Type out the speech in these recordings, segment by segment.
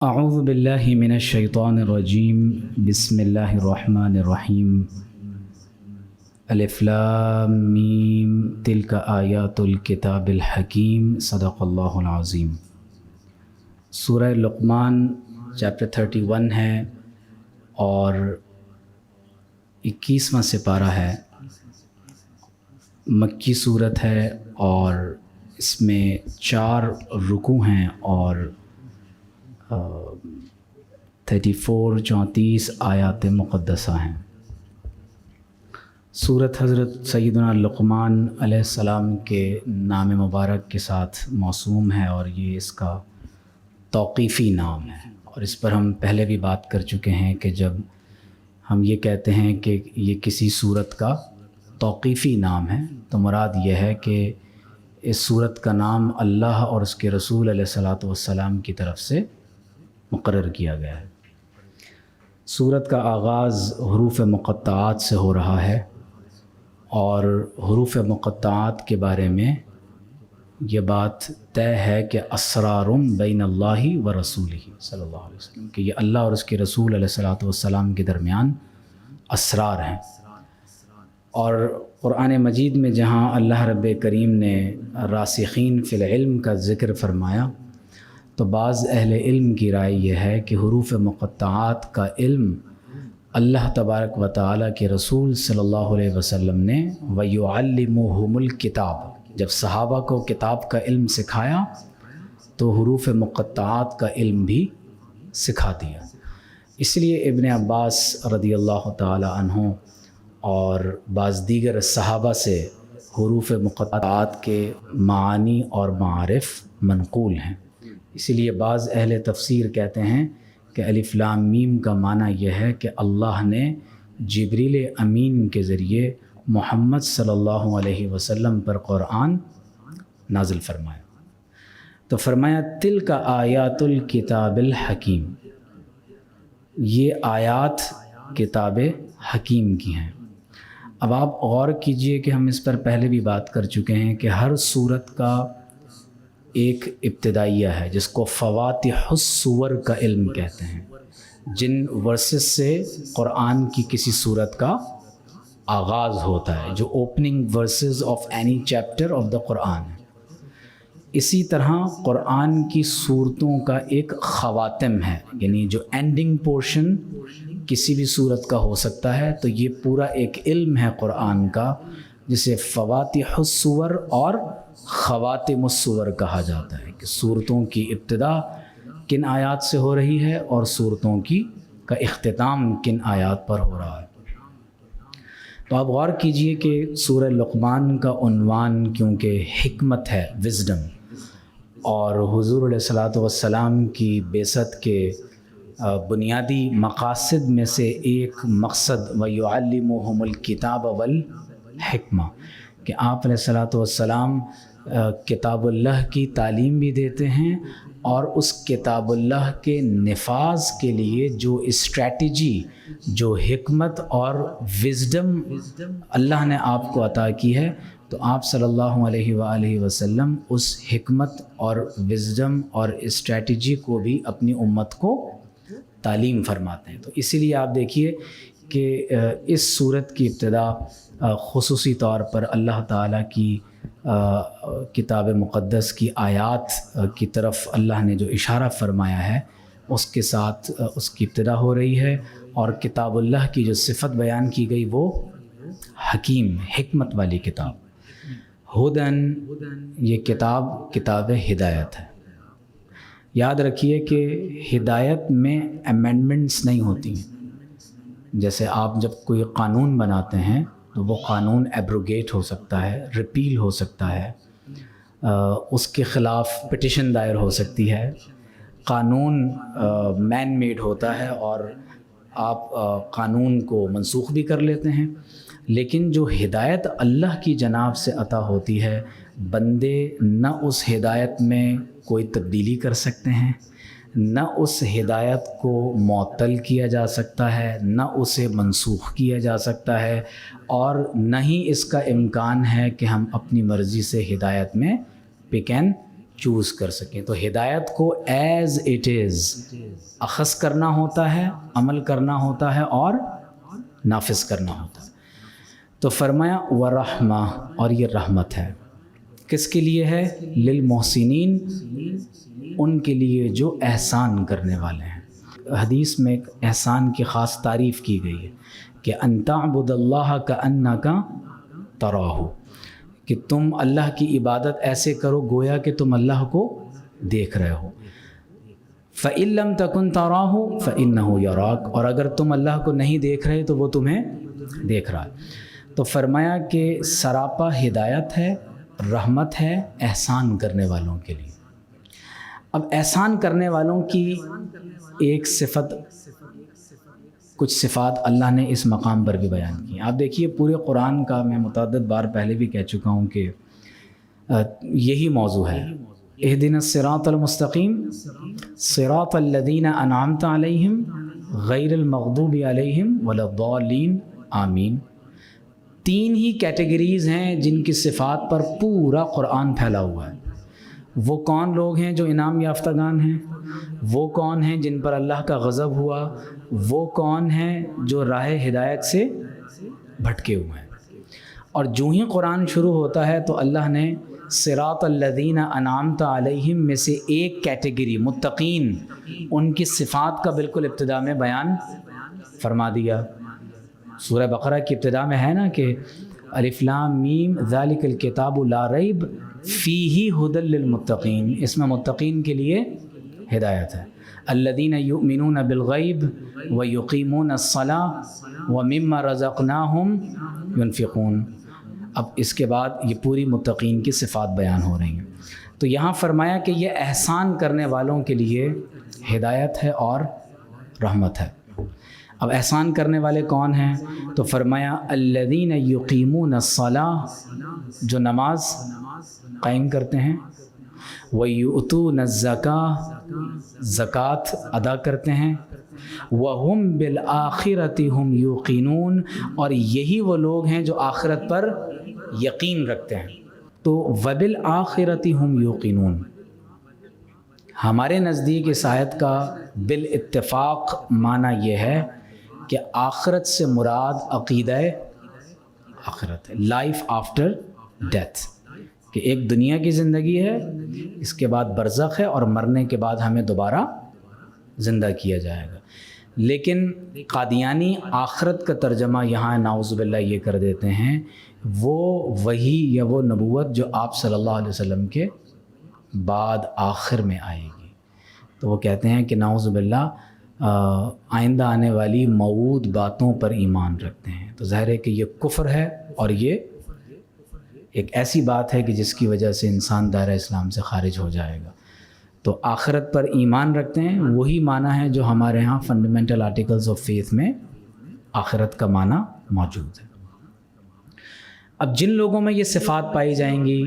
اعوذ باللہ من الشیطان الرجیم بسم اللہ الرحمن الرحیم الف لام میم تلک آیات الکتاب الحکیم صدق اللہ العظیم۔ سورہ لقمان چیپٹر 31 ہے اور 21واں سپارہ ہے، مکی صورت ہے اور اس میں 4 رکوع ہیں اور 34 آیات مقدسہ ہیں۔ سورت حضرت سیدنا لقمان علیہ السلام کے نام مبارک کے ساتھ موسوم ہے اور یہ اس کا توقیفی نام ہے، اور اس پر ہم پہلے بھی بات کر چکے ہیں کہ جب ہم یہ کہتے ہیں کہ یہ کسی سورت کا توقیفی نام ہے تو مراد یہ ہے کہ اس سورت کا نام اللہ اور اس کے رسول علیہ الصلاۃ والسلام کی طرف سے مقرر کیا گیا ہے۔ سورت کا آغاز حروف مقطعات سے ہو رہا ہے، اور حروف مقطعات کے بارے میں یہ بات طے ہے کہ اسرار بین اللہ و رسولہ صلی اللہ علیہ وسلم، کہ یہ اللہ اور اس کے رسول علیہ الصلاۃ والسلام کے درمیان اسرار ہیں۔ اور قرآن مجید میں جہاں اللہ رب کریم نے راسخین فی العلم کا ذکر فرمایا تو بعض اہل علم کی رائے یہ ہے کہ حروف مقطعات کا علم اللہ تبارک و تعالیٰ کے رسول صلی اللہ علیہ وسلم نے وَيُعَلِّمُهُمُ الْكِتَابَ، جب صحابہ کو کتاب کا علم سکھایا تو حروف مقطعات کا علم بھی سکھا دیا۔ اس لیے ابن عباس رضی اللہ تعالیٰ عنہ اور بعض دیگر صحابہ سے حروف مقطعات کے معانی اور معارف منقول ہیں۔ اسی لیے بعض اہل تفسیر کہتے ہیں کہ الف لام میم کا معنی یہ ہے کہ اللہ نے جبریل امین کے ذریعے محمد صلی اللہ علیہ وسلم پر قرآن نازل فرمایا، تو فرمایا تلک آیات الکتاب الحکیم، یہ آیات کتاب حکیم کی ہیں۔ اب آپ غور کیجئے کہ ہم اس پر پہلے بھی بات کر چکے ہیں کہ ہر سورت کا ایک ابتدائیہ ہے جس کو فواتح السور کا علم کہتے ہیں، جن ورسز سے قرآن کی کسی صورت کا آغاز ہوتا ہے، جو opening verses of any chapter of the Quran. اسی طرح قرآن کی صورتوں کا ایک خواتم ہے، یعنی جو اینڈنگ پورشن کسی بھی صورت کا ہو سکتا ہے، تو یہ پورا ایک علم ہے قرآن کا جسے فواتح السور اور خواتم السور کہا جاتا ہے، کہ صورتوں کی ابتدا کن آیات سے ہو رہی ہے اور صورتوں کا اختتام کن آیات پر ہو رہا ہے۔ تو آپ غور کیجئے کہ سورہ لقمان کا عنوان کیونکہ حکمت ہے، وزڈم، اور حضور علیہ الصلاۃ والسلام کی بعثت کے بنیادی مقاصد میں سے ایک مقصد وَيُعَلِّمُهُمُ الْكِتَابَ وَالْحِکْمَةَ، کہ آپ علیہ الصلاۃ والسلام کتاب اللہ کی تعلیم بھی دیتے ہیں، اور اس کتاب اللہ کے نفاذ کے لیے جو اسٹریٹجی، جو حکمت اور وزڈم اللہ نے آپ کو عطا کی ہے، تو آپ صلی اللہ علیہ وآلہ وسلم اس حکمت اور وزڈم اور اسٹریٹجی کو بھی اپنی امت کو تعلیم فرماتے ہیں۔ تو اسی لیے آپ دیکھیے کہ اس سورت کی ابتدا خصوصی طور پر اللہ تعالیٰ کی کتاب مقدس کی آیات کی طرف اللہ نے جو اشارہ فرمایا ہے اس کے ساتھ اس کی ابتدا ہو رہی ہے، اور کتاب اللہ کی جو صفت بیان کی گئی وہ حکیم، حکمت والی کتاب۔ ہدن، یہ کتاب ہدایت ہے۔ یاد رکھیے کہ ہدایت میں امینڈمنٹس نہیں ہوتی ہیں، جیسے آپ جب کوئی قانون بناتے ہیں تو وہ قانون ایبروگیٹ ہو سکتا ہے، ریپیل ہو سکتا ہے، اس کے خلاف پٹیشن دائر ہو سکتی ہے۔ قانون مین میڈ ہوتا ہے اور آپ قانون کو منسوخ بھی کر لیتے ہیں، لیکن جو ہدایت اللہ کی جناب سے عطا ہوتی ہے، بندے نہ اس ہدایت میں کوئی تبدیلی کر سکتے ہیں، نہ اس ہدایت کو معطل کیا جا سکتا ہے، نہ اسے منسوخ کیا جا سکتا ہے، اور نہ ہی اس کا امکان ہے کہ ہم اپنی مرضی سے ہدایت میں پک اینڈ چوز کر سکیں. تو ہدایت کو ایز اٹ از اخذ کرنا ہوتا ہے، عمل کرنا ہوتا ہے اور نافذ کرنا ہوتا ہے. تو فرمایا ورحمہ، اور یہ رحمت ہے. کس کے لیے ہے؟ للمحسنین، ان کے لیے جو احسان کرنے والے ہیں. حدیث میں ایک احسان کی خاص تعریف کی گئی ہے کہ ان تعبد اللہ کأنک تراہ، کہ تم اللہ کی عبادت ایسے کرو گویا کہ تم اللہ کو دیکھ رہے ہو. فَإِن لَمْ تَكُنْ تَرَاهُ فَإِنَّهُ يَرَاكَ، اور اگر تم اللہ کو نہیں دیکھ رہے تو وہ تمہیں دیکھ رہا ہے. تو فرمایا کہ سراپا ہدایت ہے، رحمت ہے احسان کرنے والوں کے لیے. اب احسان کرنے والوں کی ایک صفت، کچھ صفات اللہ نے اس مقام پر بھی بیان کی. آپ دیکھیے پورے قرآن کا، میں متعدد بار پہلے بھی کہہ چکا ہوں کہ یہی موضوع ہے. اہدنا الصراط المستقیم صراط الذین انعمت علیہم غیر المغضوب علیہم ولا الضالین آمین. تین ہی کیٹیگریز ہیں جن کی صفات پر پورا قرآن پھیلا ہوا ہے. وہ کون لوگ ہیں جو انعام یافتگان ہیں؟ وہ کون ہیں جن پر اللہ کا غضب ہوا؟ وہ کون ہیں جو راہ ہدایت سے بھٹکے ہوئے ہیں؟ اور جو ہی قرآن شروع ہوتا ہے تو اللہ نے صراط الذین انعمت علیہم میں سے ایک کیٹیگری متقین، ان کی صفات کا بالکل ابتدا میں بیان فرما دیا. سورہ بقرہ کی ابتدا میں ہے نا کہ الف لام میم ذالک الکتاب لا ریب فیہ ھدی للمتقین، اس میں متقین کے لیے ہدایت ہے. الذین یؤمنون بالغیب ویقیمون الصلاۃ ومما رزقناہم ینفقون. اب اس کے بعد یہ پوری متقین کی صفات بیان ہو رہی ہیں. تو یہاں فرمایا کہ یہ احسان کرنے والوں کے لیے ہدایت ہے اور رحمت ہے. اب احسان کرنے والے کون ہیں؟ تو فرمایا الذین یقیمون الصلاۃ، جو نماز قائم کرتے ہیں، ویؤتون الزکاۃ، زکوٰۃ ادا کرتے ہیں، وہم بالآخرۃ ہم یوقنون، اور یہی وہ لوگ ہیں جو آخرت پر یقین رکھتے ہیں. تو وبالآخرۃ ہم یوقنون، ہمارے نزدیک اس آیت کا بالاتفاق معنی یہ ہے کہ آخرت سے مراد عقیدہ آخرت ہے، لائف آفٹر ڈیتھ، کہ ایک دنیا کی زندگی ہے، اس کے بعد برزخ ہے، اور مرنے کے بعد ہمیں دوبارہ زندہ کیا جائے گا. لیکن قادیانی آخرت کا ترجمہ یہاں نعوذ باللہ یہ کر دیتے ہیں، وہ وحی یا وہ نبوت جو آپ صلی اللہ علیہ وسلم کے بعد آخر میں آئے گی. تو وہ کہتے ہیں کہ نعوذ باللہ آئندہ آنے والی موعود باتوں پر ایمان رکھتے ہیں. تو ظاہر ہے کہ یہ کفر ہے، اور یہ ایک ایسی بات ہے کہ جس کی وجہ سے انسان دائرہ اسلام سے خارج ہو جائے گا. تو آخرت پر ایمان رکھتے ہیں، وہی معنی ہے جو ہمارے ہاں فنڈامنٹل آرٹیکلز آف فیتھ میں آخرت کا معنی موجود ہے. اب جن لوگوں میں یہ صفات پائی جائیں گی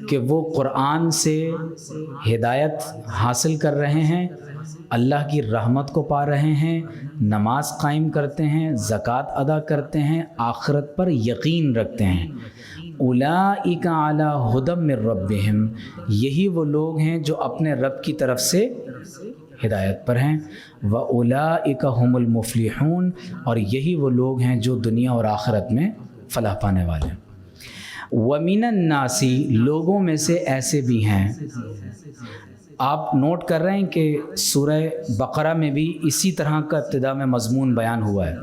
کہ وہ قرآن سے ہدایت حاصل کر رہے ہیں، اللہ کی رحمت کو پا رہے ہیں، نماز قائم کرتے ہیں، زکوٰۃ ادا کرتے ہیں، آخرت پر یقین رکھتے ہیں، اولئک علی ھدی من ربہم، یہی وہ لوگ ہیں جو اپنے رب کی طرف سے ہدایت پر ہیں، واولئک ھم المفلحون، اور یہی وہ لوگ ہیں جو دنیا اور آخرت میں فلاح پانے والے ہیں. ومن الناس، لوگوں میں سے ایسے بھی ہیں. آپ نوٹ کر رہے ہیں کہ سورہ بقرہ میں بھی اسی طرح کا ابتدا میں مضمون بیان ہوا ہے.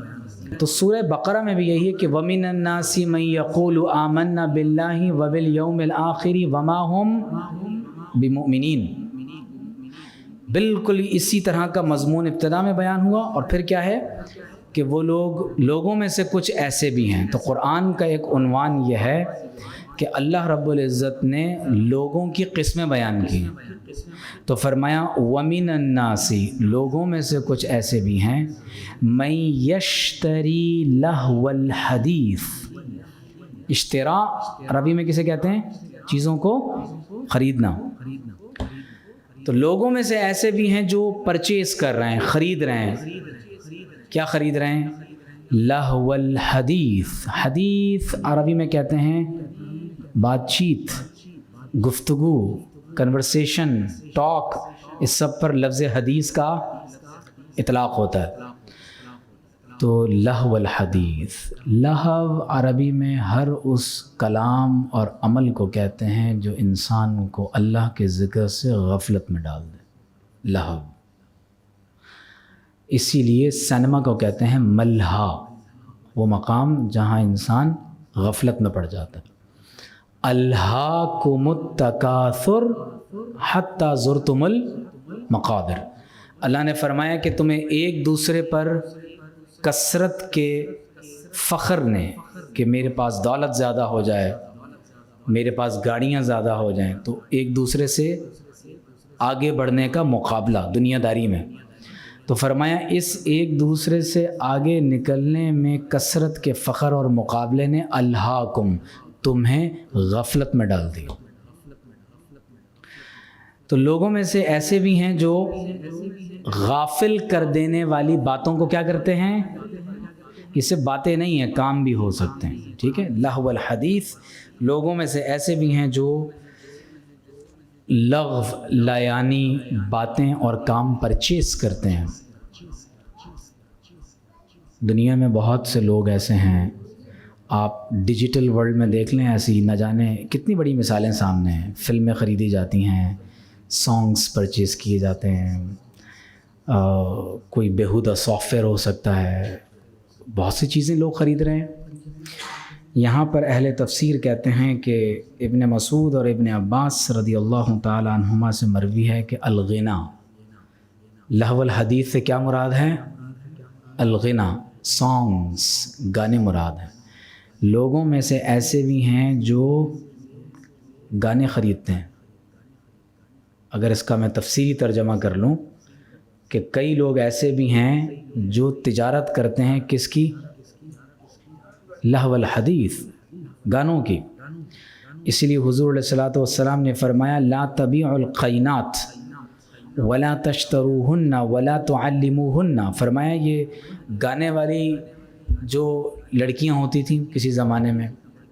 تو سورہ بقرہ میں بھی یہی ہے کہ وَمِنَ النَّاسِ مَن يَقُولُ آمَنَّا بِاللَّهِ وَبِالْيَوْمِ الْآخِرِ وَمَا هُمْ بِمُؤْمِنِينَ. بالکل اسی طرح کا مضمون ابتدا میں بیان ہوا، اور پھر کیا ہے کہ وہ لوگوں میں سے کچھ ایسے بھی ہیں. تو قرآن کا ایک عنوان یہ ہے کہ اللہ رب العزت نے لوگوں کی قسمیں بیان کی. تو فرمایا وَمِنَ النَّاسِ، لوگوں میں سے کچھ ایسے بھی ہیں، مَن یشتری لہو الحدیث. اشترا عربی میں کسے کہتے ہیں؟ چیزوں کو خریدنا. تو لوگوں میں سے ایسے بھی ہیں جو پرچیز کر رہے ہیں، خرید رہے ہیں. کیا خرید رہے ہیں؟ لہو الحدیث. حدیث عربی میں کہتے ہیں بات چیت، گفتگو، کنورسیشن، ٹاک، اس سب پر لفظ حدیث کا اطلاق ہوتا ہے۔ تو لہو الحدیث، لہو عربی میں ہر اس کلام اور عمل کو کہتے ہیں جو انسان کو اللہ کے ذکر سے غفلت میں ڈال دے، لہو۔ اسی لیے سینما کو کہتے ہیں ملہا، وہ مقام جہاں انسان غفلت میں پڑ جاتا ہے۔ الہاکم التکاثر حتی زرتم المقابر، اللہ نے فرمایا کہ تمہیں ایک دوسرے پر کثرت کے فخر نے، کہ میرے پاس دولت زیادہ ہو جائے، میرے پاس گاڑیاں زیادہ ہو جائیں، تو ایک دوسرے سے آگے بڑھنے کا مقابلہ دنیا داری میں، تو فرمایا اس ایک دوسرے سے آگے نکلنے میں کثرت کے فخر اور مقابلے نے الہاکم، تمہیں غفلت میں ڈال دی۔ تو لوگوں میں سے ایسے بھی ہیں جو غافل کر دینے والی باتوں کو کیا کرتے ہیں، یہ صرف باتیں نہیں ہیں، کام بھی ہو سکتے ہیں، ٹھیک ہے۔ لہو الحدیث، لوگوں میں سے ایسے بھی ہیں جو لغو، لایانی باتیں اور کام پرچیز کرتے ہیں۔ دنیا میں بہت سے لوگ ایسے ہیں، آپ ڈیجیٹل ورلڈ میں دیکھ لیں، ایسی نہ جانے کتنی بڑی مثالیں سامنے ہیں، فلمیں خریدی جاتی ہیں، سانگز پرچیز کیے جاتے ہیں، کوئی بیہودہ سافٹ ویئر ہو سکتا ہے، بہت سی چیزیں لوگ خرید رہے ہیں۔ یہاں پر اہل تفسیر کہتے ہیں کہ ابن مسعود اور ابن عباس رضی اللہ تعالی عنہما سے مروی ہے کہ الغنا، لہو الحدیث سے کیا مراد ہے؟ الغنا، سانگز، گانے مراد ہیں۔ لوگوں میں سے ایسے بھی ہیں جو گانے خریدتے ہیں۔ اگر اس کا میں تفصیلی ترجمہ کر لوں کہ کئی لوگ ایسے بھی ہیں جو تجارت کرتے ہیں کس کی؟ لہو الحدیث، گانوں کی۔ اسی لیے حضور علیہ الصلوۃ والسلام نے فرمایا لا تبیعوا القینات ولا تشتروہن ولا تعلموہن، فرمایا یہ گانے والی جو لڑکیاں ہوتی تھیں کسی زمانے میں،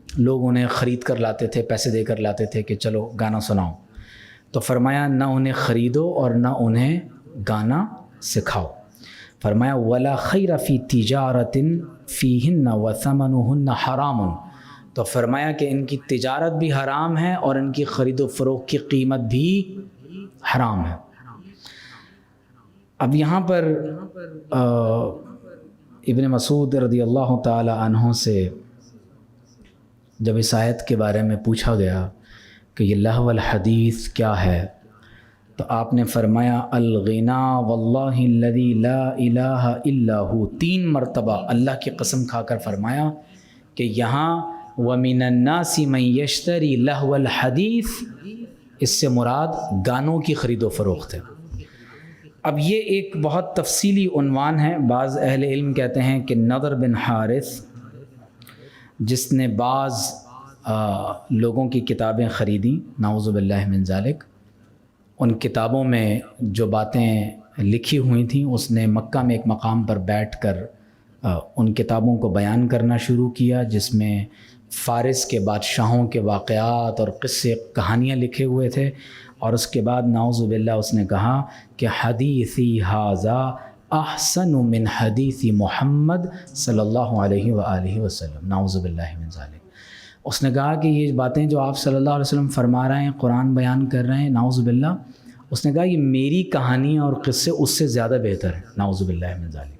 لوگ انہیں خرید کر لاتے تھے، پیسے دے کر لاتے تھے کہ چلو گانا سناؤ، تو فرمایا نہ انہیں خریدو اور نہ انہیں گانا سکھاؤ۔ فرمایا ولا خیر فی تجارت فیہن وثمنہن حرام، تو فرمایا کہ ان کی تجارت بھی حرام ہے اور ان کی خرید و فروخت کی قیمت بھی حرام ہے۔ اب یہاں پر ابن مسعود رضی اللہ تعالی عنہ سے جب اس آیت کے بارے میں پوچھا گیا کہ یہ لہو الحدیث کیا ہے، تو آپ نے فرمایا الغنا واللہ الذی لا الہ الا ہو، 3 مرتبہ اللہ کی قسم کھا کر فرمایا کہ یہاں ومن الناس من یشتری لہو الحدیث، اس سے مراد گانوں کی خرید و فروخت ہے۔ اب یہ ایک بہت تفصیلی عنوان ہے۔ بعض اہل علم کہتے ہیں کہ نضر بن حارث، جس نے بعض لوگوں کی کتابیں خریدیں نعوذ باللہ من ذالک، ان کتابوں میں جو باتیں لکھی ہوئی تھیں اس نے مکہ میں ایک مقام پر بیٹھ کر ان کتابوں کو بیان کرنا شروع کیا، جس میں فارس کے بادشاہوں کے واقعات اور قصے، کہانیاں لکھے ہوئے تھے، اور اس کے بعد نعوذ باللہ اس نے کہا کہ حدیثی ھذا احسن من حدیث محمد صلی اللہ علیہ وآلہ وسلم، نعوذ باللہ من ذالک۔ اس نے کہا کہ یہ باتیں جو آپ صلی اللہ علیہ وسلم فرما رہے ہیں، قرآن بیان کر رہے ہیں، نعوذ باللہ، اس نے کہا یہ میری کہانیاں اور قصے اس سے زیادہ بہتر ہیں، نعوذ باللہ من ذالک۔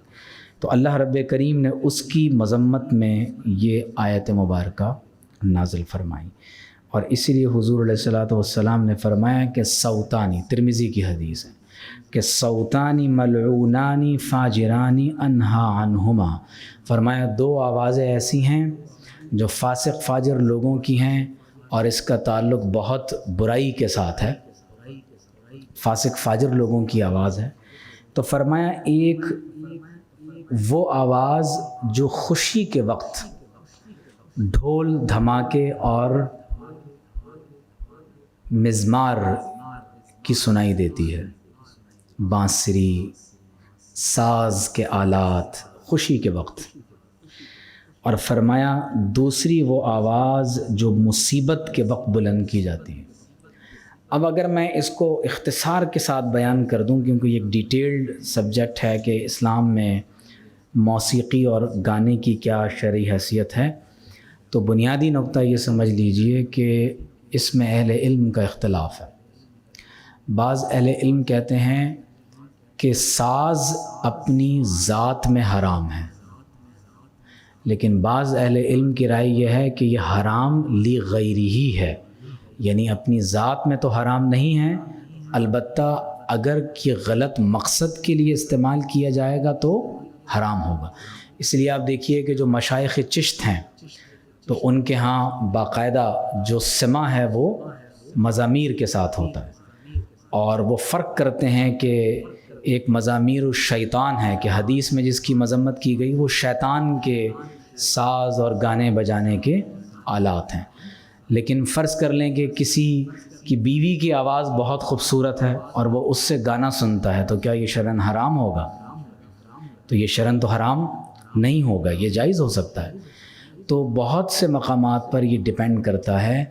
تو اللہ رب کریم نے اس کی مذمت میں یہ آیت مبارکہ نازل فرمائی، اور اسی لیے حضور علیہ الصلوۃ والسلام نے فرمایا کہ صوتانی، ترمذی کی حدیث ہے کہ صوتانی ملعونانی فاجرانی انہا عنہما، فرمایا 2 آوازیں ایسی ہیں جو فاسق فاجر لوگوں کی ہیں اور اس کا تعلق بہت برائی کے ساتھ ہے، فاسق فاجر لوگوں کی آواز ہے۔ تو فرمایا ایک وہ آواز جو خوشی کے وقت ڈھول دھماکے اور مزمار کی سنائی دیتی ہے، بانسری، ساز کے آلات، خوشی کے وقت۔ اور فرمایا دوسری وہ آواز جو مصیبت کے وقت بلند کی جاتی ہے، اب اگر میں اس کو اختصار کے ساتھ بیان کر دوں، کیونکہ یہ ایک ڈیٹیلڈ سبجیکٹ ہے کہ اسلام میں موسیقی اور گانے کی کیا شرعی حیثیت ہے، تو بنیادی نقطہ یہ سمجھ لیجئے کہ اس میں اہل علم کا اختلاف ہے۔ بعض اہل علم کہتے ہیں کہ ساز اپنی ذات میں حرام ہے، لیکن بعض اہل علم کی رائے یہ ہے کہ یہ حرام لی غیری ہی ہے، یعنی اپنی ذات میں تو حرام نہیں ہے، البتہ اگر کہ غلط مقصد کے لیے استعمال کیا جائے گا تو حرام ہوگا۔ اس لیے آپ دیکھیے کہ جو مشائخ چشت ہیں تو ان کے ہاں باقاعدہ جو سماع ہے وہ مزامیر کے ساتھ ہوتا ہے، اور وہ فرق کرتے ہیں کہ ایک مزامیر الشیطان ہے کہ حدیث میں جس کی مذمت کی گئی وہ شیطان کے ساز اور گانے بجانے کے آلات ہیں۔ لیکن فرض کر لیں کہ کسی کی بیوی کی آواز بہت خوبصورت ہے اور وہ اس سے گانا سنتا ہے، تو کیا یہ شرعاً حرام ہوگا؟ تو یہ شرعاً تو حرام نہیں ہوگا، یہ جائز ہو سکتا ہے۔ تو بہت سے مقامات پر یہ ڈیپینڈ کرتا ہے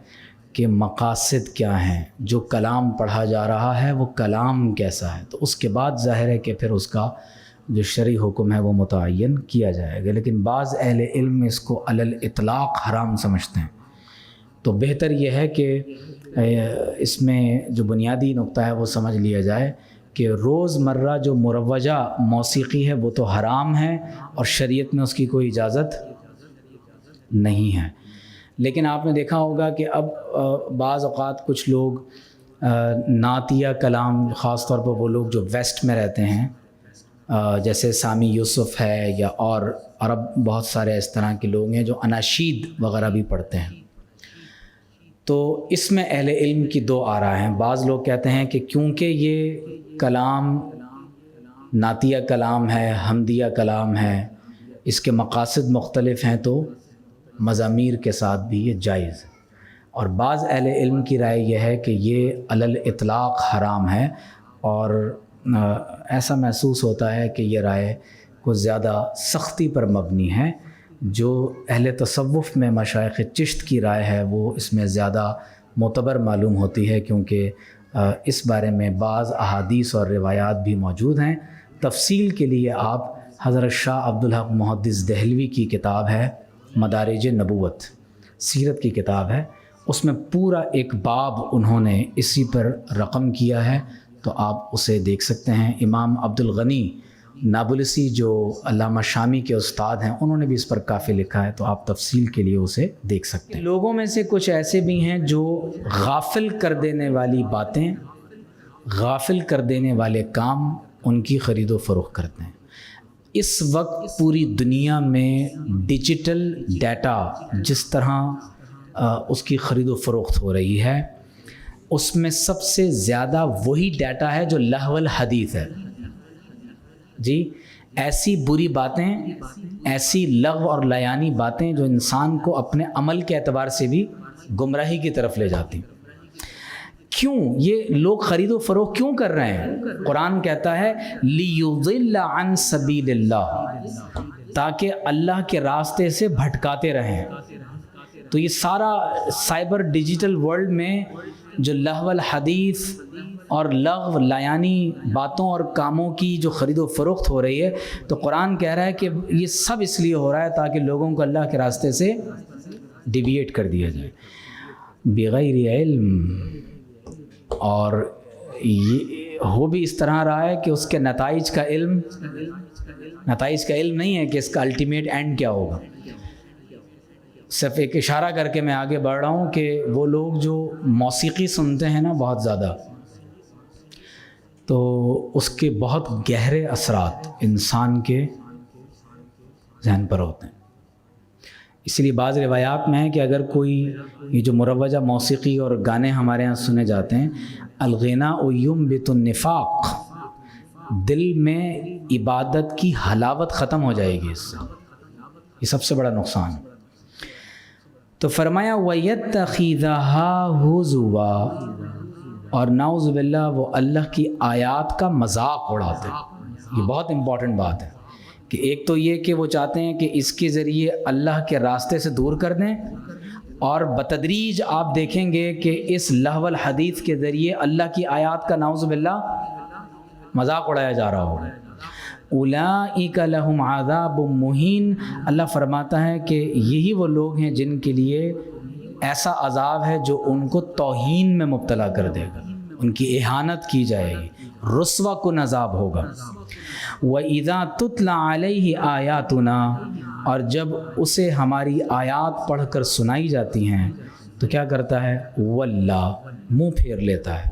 کہ مقاصد کیا ہیں، جو کلام پڑھا جا رہا ہے وہ کلام کیسا ہے، تو اس کے بعد ظاہر ہے کہ پھر اس کا جو شرعی حکم ہے وہ متعین کیا جائے گا۔ لیکن بعض اہل علم اس کو علی الاطلاق حرام سمجھتے ہیں، تو بہتر یہ ہے کہ اس میں جو بنیادی نقطہ ہے وہ سمجھ لیا جائے کہ روز مرہ جو مروجہ موسیقی ہے وہ تو حرام ہے اور شریعت میں اس کی کوئی اجازت نہیں ہے۔ لیکن آپ نے دیکھا ہوگا کہ اب بعض اوقات کچھ لوگ نعتیہ کلام، خاص طور پر وہ لوگ جو ویسٹ میں رہتے ہیں جیسے سامی یوسف ہے یا اور عرب بہت سارے اس طرح کے لوگ ہیں جو اناشید وغیرہ بھی پڑھتے ہیں، تو اس میں اہل علم کی دو آراء ہیں۔ بعض لوگ کہتے ہیں کہ کیونکہ یہ کلام نعتیہ کلام ہے، حمدیہ کلام ہے، اس کے مقاصد مختلف ہیں تو مزامیر کے ساتھ بھی یہ جائز ہے، اور بعض اہل علم کی رائے یہ ہے کہ یہ علی الاطلاق حرام ہے، اور ایسا محسوس ہوتا ہے کہ یہ رائے کو زیادہ سختی پر مبنی ہے۔ جو اہل تصوف میں مشائخ چشت کی رائے ہے وہ اس میں زیادہ معتبر معلوم ہوتی ہے، کیونکہ اس بارے میں بعض احادیث اور روایات بھی موجود ہیں۔ تفصیل کے لیے آپ حضرت شاہ عبدالحق محدث دہلوی کی کتاب ہے مدارج نبوت، سیرت کی کتاب ہے، اس میں پورا ایک باب انہوں نے اسی پر رقم کیا ہے، تو آپ اسے دیکھ سکتے ہیں۔ امام عبدالغنی نابلسی جو علامہ شامی کے استاد ہیں انہوں نے بھی اس پر کافی لکھا ہے، تو آپ تفصیل کے لیے اسے دیکھ سکتے ہیں۔ لوگوں میں سے کچھ ایسے بھی ہیں جو غافل کر دینے والی باتیں، غافل کر دینے والے کام ان کی خرید و فروخت کرتے ہیں۔ اس وقت پوری دنیا میں ڈیجیٹل ڈیٹا جس طرح اس کی خرید و فروخت ہو رہی ہے، اس میں سب سے زیادہ وہی ڈیٹا ہے جو لہو الحدیث ہے۔ جی، ایسی بری باتیں، ایسی لغو اور لیانی باتیں جو انسان کو اپنے عمل کے اعتبار سے بھی گمراہی کی طرف لے جاتی۔ کیوں یہ لوگ خرید و فروخت کیوں کر رہے ہیں؟ قرآن کہتا ہے لِيُضِلَّ عَن سَبِيلِ اللَّهِ، تاکہ اللہ کے راستے سے بھٹکاتے رہیں۔ تو یہ سارا سائبر ڈیجیٹل ورلڈ میں جو لہو الحدیث اور لغو لیانی باتوں اور کاموں کی جو خرید و فروخت ہو رہی ہے، تو قرآن کہہ رہا ہے کہ یہ سب اس لیے ہو رہا ہے تاکہ لوگوں کو اللہ کے راستے سے ڈیویٹ کر دیا جائے بغیر علم، اور یہ ہو بھی اس طرح رہا ہے کہ اس کے نتائج کا علم نہیں ہے کہ اس کا الٹیمیٹ اینڈ کیا ہوگا۔ صرف ایک اشارہ کر کے میں آگے بڑھ رہا ہوں کہ وہ لوگ جو موسیقی سنتے ہیں نا بہت زیادہ، تو اس کے بہت گہرے اثرات انسان کے ذہن پر ہوتے ہیں۔ اس لیے بعض روایات میں ہے کہ اگر کوئی یہ جو مروجہ موسیقی اور گانے ہمارے ہاں سنے جاتے ہیں، الغناء ينبت النفاق، دل میں عبادت کی حلاوت ختم ہو جائے گی، اس سے یہ سب سے بڑا نقصان ہے۔ تو فرمایا وَيَتَّخِذَهَا هُزُوًا، اور نعوذ باللہ وہ اللہ کی آیات کا مذاق اڑاتے ہیں۔ یہ بہت امپورٹنٹ بات ہے کہ ایک تو یہ کہ وہ چاہتے ہیں کہ اس کے ذریعے اللہ کے راستے سے دور کر دیں، اور بتدریج آپ دیکھیں گے کہ اس لہو الحدیث کے ذریعے اللہ کی آیات کا نعوذ باللہ مذاق اڑایا جا رہا ہوگا۔ اولئک لہم عذاب مہین، اللہ فرماتا ہے کہ یہی وہ لوگ ہیں جن کے لیے ایسا عذاب ہے جو ان کو توہین میں مبتلا کر دے گا، ان کی اہانت کی جائے گی، رسوا کن عذاب ہوگا۔ وَإِذَا تُتْلَى عَلَيْهِ آيَاتُنَا، اور جب اسے ہماری آیات پڑھ کر سنائی جاتی ہیں تو کیا کرتا ہے؟ وَلَّا، منہ پھیر لیتا ہے،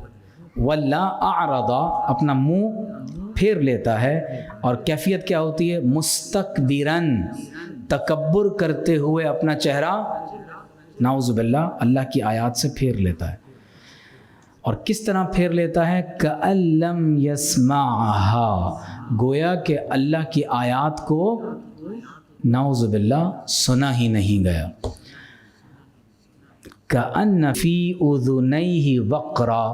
وَلَّا أَعْرَضَ، اپنا منہ پھیر لیتا ہے، اور کیفیت کیا ہوتی ہے؟ مستکبراً، تکبر کرتے ہوئے اپنا چہرہ نعوذ باللہ اللہ کی آیات سے پھیر لیتا ہے۔ اور کس طرح پھیر لیتا ہے؟ کأن لم یسمعها، گویا کہ اللہ کی آیات کو نعوذ باللہ سنا ہی نہیں گیا۔ کأن فی اذنیہ وقرا،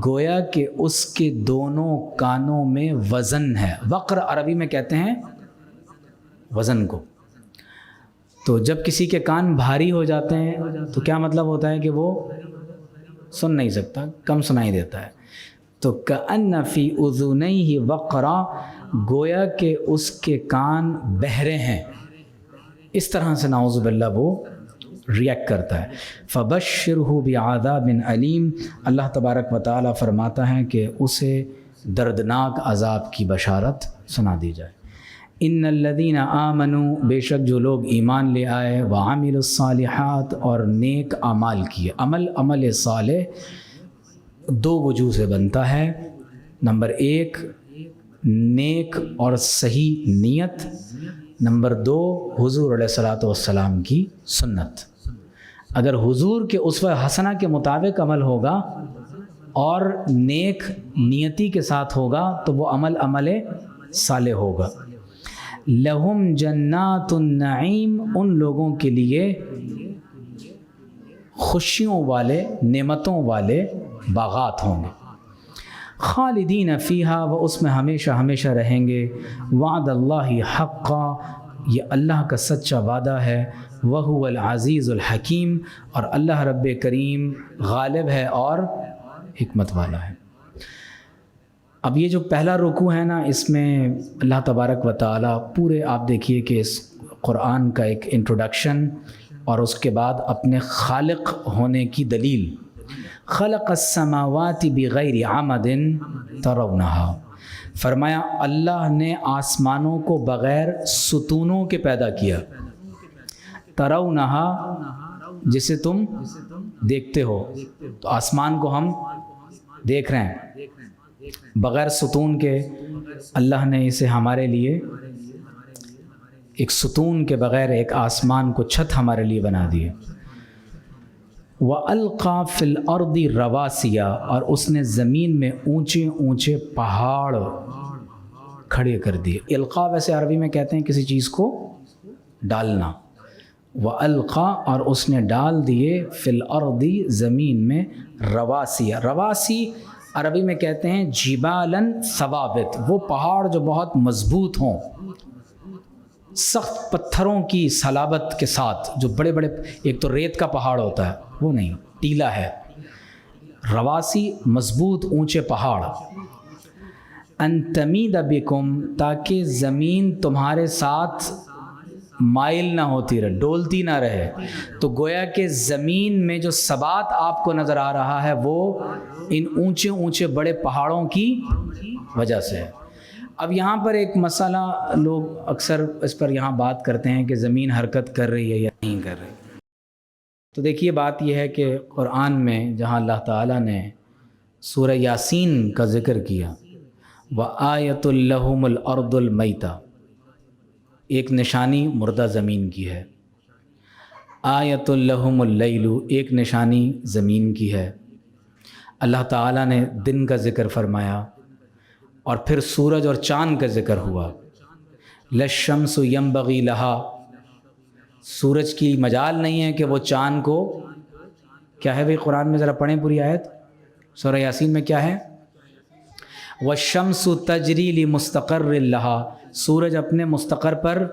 گویا کہ اس کے دونوں کانوں میں وزن ہے۔ وقر عربی میں کہتے ہیں وزن کو۔ تو جب کسی کے کان بھاری ہو جاتے ہیں تو کیا مطلب ہوتا ہے کہ وہ سن نہیں سکتا، کم سنائی دیتا ہے۔ تو کأن فی اذنیہ وقرا، گویا کہ اس کے کان بہرے ہیں، اس طرح سے نعوذ باللہ وہ ریئیکٹ کرتا ہے۔ فبشرہ بعذاب علیم، اللہ تبارک و تعالیٰ فرماتا ہے کہ اسے دردناک عذاب کی بشارت سنا دی جائے۔ ان الذین آمنوا، بے شک جو لوگ ایمان لے آئے، وعملوا الصالحات، اور نیک اعمال کیے۔ عمل صالح دو وجوہ سے بنتا ہے۔ نمبر ایک، نیک اور صحیح نیت۔ نمبر دو، حضور علیہ الصلوۃ والسلام کی سنت۔ اگر حضور کے اسوہ حسنہ کے مطابق عمل ہوگا اور نیک نیتی کے ساتھ ہوگا تو وہ عمل صالح ہوگا۔ لہم جنات النعیم، ان لوگوں کے لیے خوشیوں والے، نعمتوں والے باغات ہوں گے۔ خالدین فیہا، وہ اس میں ہمیشہ ہمیشہ رہیں گے۔ وعد اللہ حقا، یہ اللہ کا سچا وعدہ ہے۔ وہو العزیز الحکیم، اور اللہ رب کریم غالب ہے اور حکمت والا ہے۔ اب یہ جو پہلا رکوع ہے نا، اس میں اللہ تبارک و تعالیٰ پورے، آپ دیکھیے کہ اس قرآن کا ایک انٹروڈکشن اور اس کے بعد اپنے خالق ہونے کی دلیل۔ خلق السماوات بغیر عمد ترونہا، فرمایا اللہ نے آسمانوں کو بغیر ستونوں کے پیدا کیا۔ ترونہا، جسے تم دیکھتے ہو، تو آسمان کو ہم دیکھ رہے ہیں بغیر ستون کے۔ اللہ نے اسے ہمارے لیے ایک ستون کے بغیر ایک آسمان کو چھت ہمارے لیے بنا دیے۔ وَأَلْقَى فِي الْأَرْضِ رَوَاسِيَ، اور اس نے زمین میں اونچے اونچے پہاڑ کھڑے کر دیے۔ القاء ویسے عربی میں کہتے ہیں کسی چیز کو ڈالنا۔ وَأَلْقَى، اور اس نے ڈال دیے، فِي الْأَرْضِ، زمین میں، رَوَاسِيَ، رواسی عربی میں کہتے ہیں جبالاً ثوابت، وہ پہاڑ جو بہت مضبوط ہوں، سخت پتھروں کی صلابت کے ساتھ، جو بڑے بڑے، ایک تو ریت کا پہاڑ ہوتا ہے، وہ نہیں، ٹیلا ہے، رواسی مضبوط اونچے پہاڑ۔ ان تمید بکم، تاکہ زمین تمہارے ساتھ مائل نہ ہوتی رہے، ڈولتی نہ رہے۔ تو گویا کہ زمین میں جو ثبات آپ کو نظر آ رہا ہے وہ ان اونچے اونچے بڑے پہاڑوں کی وجہ سے ہے۔ اب یہاں پر ایک مسئلہ لوگ اکثر اس پر یہاں بات کرتے ہیں کہ زمین حرکت کر رہی ہے یا نہیں کر رہی۔ تو دیکھیے بات یہ ہے کہ قرآن میں جہاں اللہ تعالیٰ نے سورہ یاسین کا ذکر کیا، وَآیَةٌ لَهُمُ الْأَرْضُ الْمَيْتَةُ، ایک نشانی مردہ زمین کی ہے۔ آیَةٌ لَهُمُ اللَّيْلُ، ایک نشانی زمین کی ہے۔ اللہ تعالیٰ نے دن کا ذکر فرمایا، اور پھر سورج اور چاند کا ذکر ہوا۔ لَلشَّمْسُ يَنبَغِي لَهَا، سورج کی مجال نہیں ہے کہ وہ چاند کو، کیا ہے بھئی قرآن میں ذرا پڑھیں پوری آیت، سورہ یاسین میں کیا ہے؟ وَالشَّمْسُ تَجْرِي لِمُسْتَقَرٍّ لَهَا، سورج اپنے مستقر پر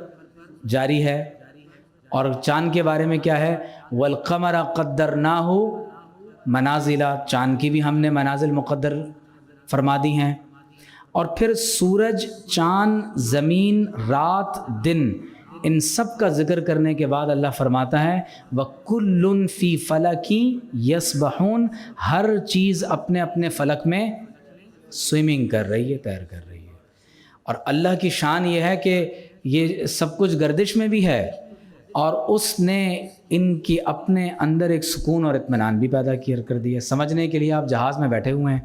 جاری ہے، اور چاند کے بارے میں کیا ہے؟ والقمر قدرناہ منازلا، چاند کی بھی ہم نے منازل مقدر فرما دی ہیں. اور پھر سورج، چاند، زمین، رات، دن، ان سب کا ذکر کرنے کے بعد اللہ فرماتا ہے وَكُلٌّ فِي فَلَكٍ يَسْبَحُونَ، ہر چیز اپنے اپنے فلک میں سوئمنگ کر رہی ہے، تیر کر رہی ہے. اور اللہ کی شان یہ ہے کہ یہ سب کچھ گردش میں بھی ہے، اور اس نے ان کی اپنے اندر ایک سکون اور اطمینان بھی پیدا کر دیا. سمجھنے کے لیے آپ جہاز میں بیٹھے ہوئے ہیں،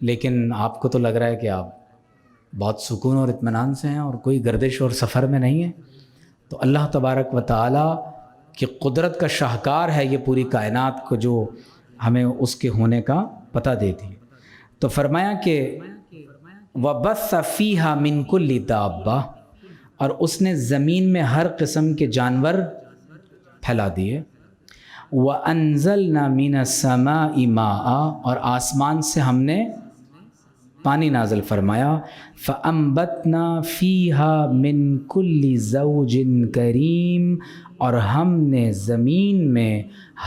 لیکن آپ کو تو لگ رہا ہے کہ آپ بہت سکون اور اطمینان سے ہیں اور کوئی گردش اور سفر میں نہیں ہیں. تو اللہ تبارک و تعالیٰ کی قدرت کا شاہکار ہے یہ پوری کائنات کو، جو ہمیں اس کے ہونے کا پتہ دیتی ہے. تو فرمایا کہ وَبَثَّ فِيهَا مِن كُلِّ دَابَّةٍ، اور اس نے زمین میں ہر قسم کے جانور پھیلا دیے. وَأَنزَلْنَا مِنَ السَّمَاءِ مَاءً، اور آسمان سے ہم نے پانی نازل فرمایا. فَأَنبَتْنَا فِيهَا مِن كُلِّ زَوْجٍ كَرِيمٍ، اور ہم نے زمین میں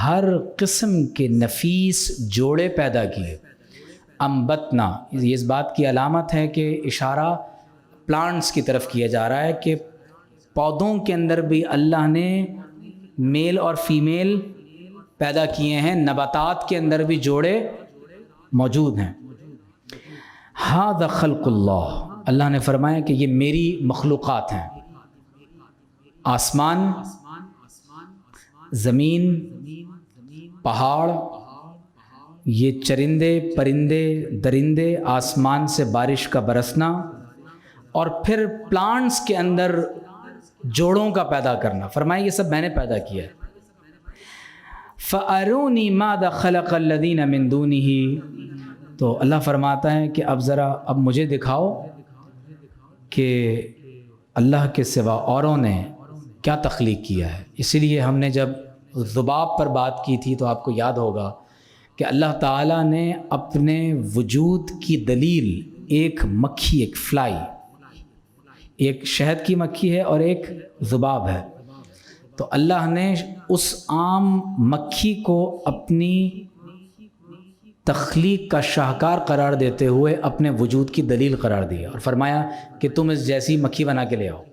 ہر قسم کے نفیس جوڑے پیدا کیے. انبتنا، یہ اس بات کی علامت ہے کہ اشارہ پلانٹس کی طرف کیا جا رہا ہے کہ پودوں کے اندر بھی اللہ نے میل اور فیمیل پیدا کیے ہیں، نباتات کے اندر بھی جوڑے موجود ہیں. ھذا خلق اللہ، اللہ نے فرمایا کہ یہ میری مخلوقات ہیں. آسمان، زمین، پہاڑ، یہ چرندے، پرندے، درندے، آسمان سے بارش کا برسنا، اور پھر پلانٹس کے اندر جوڑوں کا پیدا کرنا. فرمایا یہ سب میں نے پیدا کیا ہے. فَأَرُونِي مَاذَا خَلَقَ الَّذِينَ مِن دُونِهِ، تو اللہ فرماتا ہے کہ اب مجھے دکھاؤ کہ اللہ کے سوا اوروں نے کیا تخلیق کیا ہے. اسی لیے ہم نے جب ذباب پر بات کی تھی تو آپ کو یاد ہوگا کہ اللہ تعالیٰ نے اپنے وجود کی دلیل، ایک مکھی، ایک فلائی، ایک شہد کی مکھی ہے اور ایک ذباب ہے. تو اللہ نے اس عام مکھی کو اپنی تخلیق کا شاہکار قرار دیتے ہوئے اپنے وجود کی دلیل قرار دیا، اور فرمایا کہ تم اس جیسی مکھی بنا کے لے آؤ.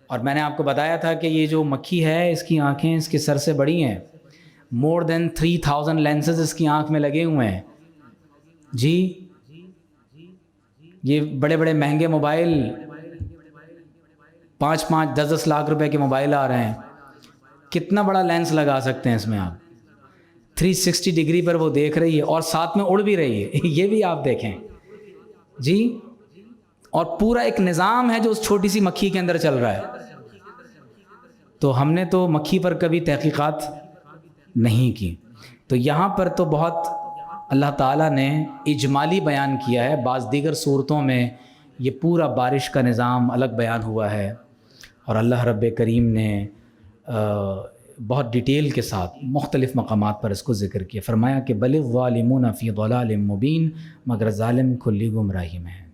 اور میں نے آپ کو بتایا تھا کہ یہ جو مکھی ہے اس کی آنکھیں اس کے سر سے بڑی ہیں. مور دین 3000 لینسز اس کی آنکھ میں لگے ہوئے ہیں. جی، یہ بڑے بڑے مہنگے موبائل، 5-5 10 لاکھ روپے کے موبائل آ رہے ہیں، کتنا بڑا لینس لگا سکتے ہیں اس میں آپ؟ 360 ڈگری پر وہ دیکھ رہی ہے اور ساتھ میں اڑ بھی رہی ہے. یہ بھی آپ دیکھیں جی. اور پورا ایک نظام ہے جو اس چھوٹی سی مکھی کے اندر چل رہا ہے. تو ہم نے تو مکھی پر کبھی تحقیقات نہیں کی. تو یہاں پر تو بہت اللہ تعالیٰ نے اجمالی بیان کیا ہے. بعض دیگر صورتوں میں یہ پورا بارش کا نظام الگ بیان ہوا ہے، اور اللہ رب کریم نے بہت ڈیٹیل کے ساتھ مختلف مقامات پر اس کو ذکر کیا. فرمایا کہ بل الظالمون فی ضلال مبین، مگر ظالم کھلی گمراہی میں ہیں.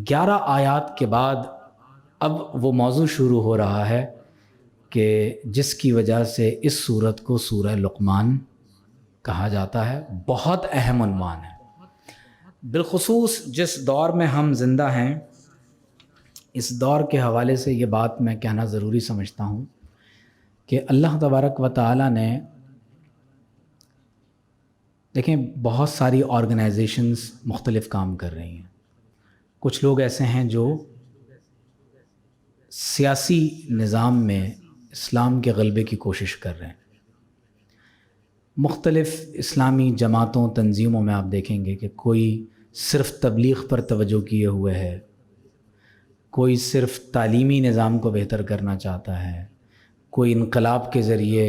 11 آیات کے بعد اب وہ موضوع شروع ہو رہا ہے کہ جس کی وجہ سے اس سورت کو سورہ لقمان کہا جاتا ہے. بہت اہم عنوان ہے، بالخصوص جس دور میں ہم زندہ ہیں. اس دور کے حوالے سے یہ بات میں کہنا ضروری سمجھتا ہوں کہ اللہ تبارک و تعالیٰ نے، دیکھیں بہت ساری آرگنائزیشنز مختلف کام کر رہی ہیں. کچھ لوگ ایسے ہیں جو سیاسی نظام میں اسلام کے غلبے کی کوشش کر رہے ہیں. مختلف اسلامی جماعتوں، تنظیموں میں آپ دیکھیں گے کہ کوئی صرف تبلیغ پر توجہ کیے ہوئے ہے، کوئی صرف تعلیمی نظام کو بہتر کرنا چاہتا ہے، کوئی انقلاب کے ذریعے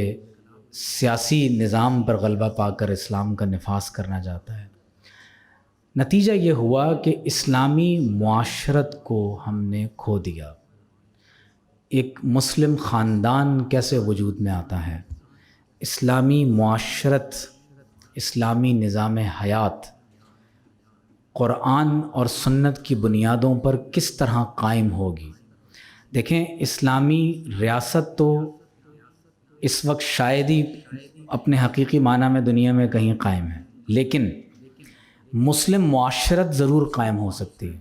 سیاسی نظام پر غلبہ پا کر اسلام کا نفاذ کرنا چاہتا ہے. نتیجہ یہ ہوا کہ اسلامی معاشرت کو ہم نے کھو دیا. ایک مسلم خاندان کیسے وجود میں آتا ہے، اسلامی معاشرت، اسلامی نظام حیات قرآن اور سنت کی بنیادوں پر کس طرح قائم ہوگی. دیکھیں اسلامی ریاست تو اس وقت شاید ہی اپنے حقیقی معنی میں دنیا میں کہیں قائم ہے، لیکن مسلم معاشرت ضرور قائم ہو سکتی ہے،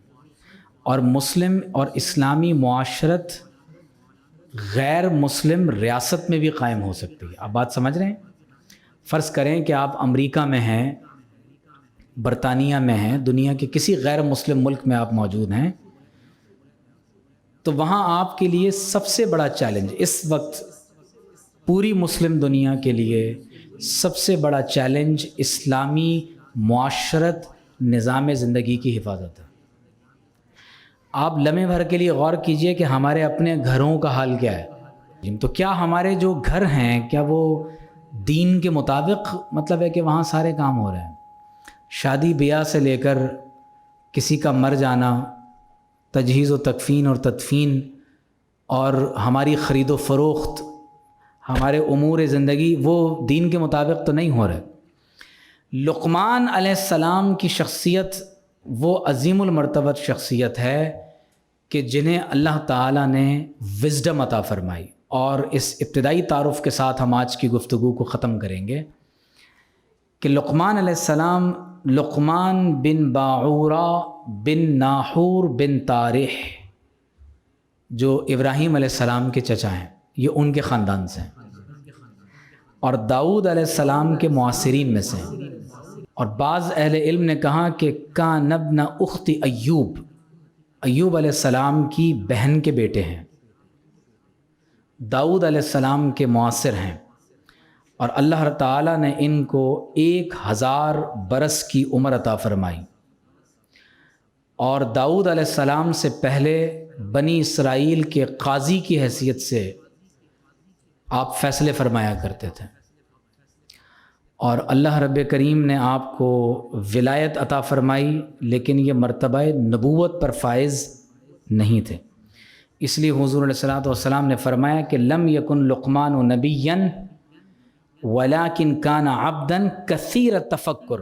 اور مسلم اور اسلامی معاشرت غیر مسلم ریاست میں بھی قائم ہو سکتی ہے۔ آپ بات سمجھ رہے ہیں؟ فرض کریں کہ آپ امریکہ میں ہیں، برطانیہ میں ہیں، دنیا کے کسی غیر مسلم ملک میں آپ موجود ہیں، تو وہاں آپ کے لیے سب سے بڑا چیلنج اس وقت پوری مسلم دنیا کے لیے سب سے بڑا چیلنج اسلامی معاشرت، نظام زندگی کی حفاظت ہے۔ آپ لمحے بھر کے لیے غور کیجئے کہ ہمارے اپنے گھروں کا حال کیا ہے۔ تو کیا ہمارے جو گھر ہیں کیا وہ دین کے مطابق مطلب ہے کہ وہاں سارے کام ہو رہے ہیں؟ شادی بیاہ سے لے کر کسی کا مر جانا، تجہیز و تکفین اور تدفین، اور ہماری خرید و فروخت، ہمارے امور زندگی وہ دین کے مطابق تو نہیں ہو رہے۔ لقمان علیہ السلام کی شخصیت وہ عظیم المرتبت شخصیت ہے کہ جنہیں اللہ تعالیٰ نے وزڈم عطا فرمائی، اور اس ابتدائی تعارف کے ساتھ ہم آج کی گفتگو کو ختم کریں گے کہ لقمان علیہ السلام لقمان بن باعورہ بن ناحور بن طارح، جو ابراہیم علیہ السلام کے چچا ہیں، یہ ان کے خاندان سے ہیں، اور داؤد علیہ السلام کے معاصرین میں سے ہیں۔ اور بعض اہل علم نے کہا کہ کان ابن اخت ایوب، ایوب علیہ السلام کی بہن کے بیٹے ہیں، داؤد علیہ السلام کے معاصر ہیں، اور اللہ تعالیٰ نے ان کو 1000 برس کی عمر عطا فرمائی۔ اور داؤد علیہ السلام سے پہلے بنی اسرائیل کے قاضی کی حیثیت سے آپ فیصلے فرمایا کرتے تھے، اور اللہ رب کریم نے آپ کو ولایت عطا فرمائی، لیکن یہ مرتبہ نبوت پر فائز نہیں تھے۔ اس لیے حضور علیہ الصلوۃ والسلام نے فرمایا کہ لم یکن لقمان نبیا ولکن کان عبدا کثیر التفکر،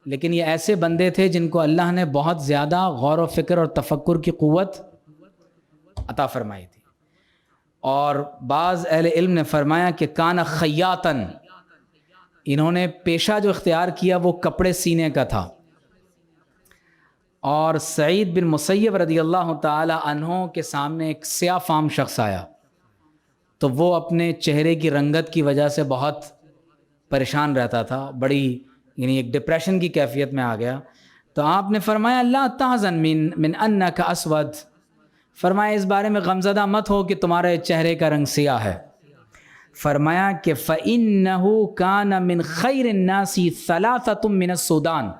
لیکن یہ ایسے بندے تھے جن کو اللہ نے بہت زیادہ غور و فکر اور تفکر کی قوت عطا فرمائی تھی۔ اور بعض اہل علم نے فرمایا کہ کان خیاطن، انہوں نے پیشہ جو اختیار کیا وہ کپڑے سینے کا تھا۔ اور سعید بن مسیب رضی اللہ تعالی عنہ کے سامنے ایک سیاہ فام شخص آیا، تو وہ اپنے چہرے کی رنگت کی وجہ سے بہت پریشان رہتا تھا، بڑی یعنی ایک ڈپریشن کی کیفیت میں آ گیا۔ تو آپ نے فرمایا لا تحزن من انک اسود، فرمایا اس بارے میں غمزدہ مت ہو کہ تمہارے چہرے کا رنگ سیاہ ہے۔ فرمایا کہ فَإِنَّهُ كَانَ مِنْ خَيْرِ النَّاسِ ثَلَاثَةٌ مِنَ السُّودَانِ،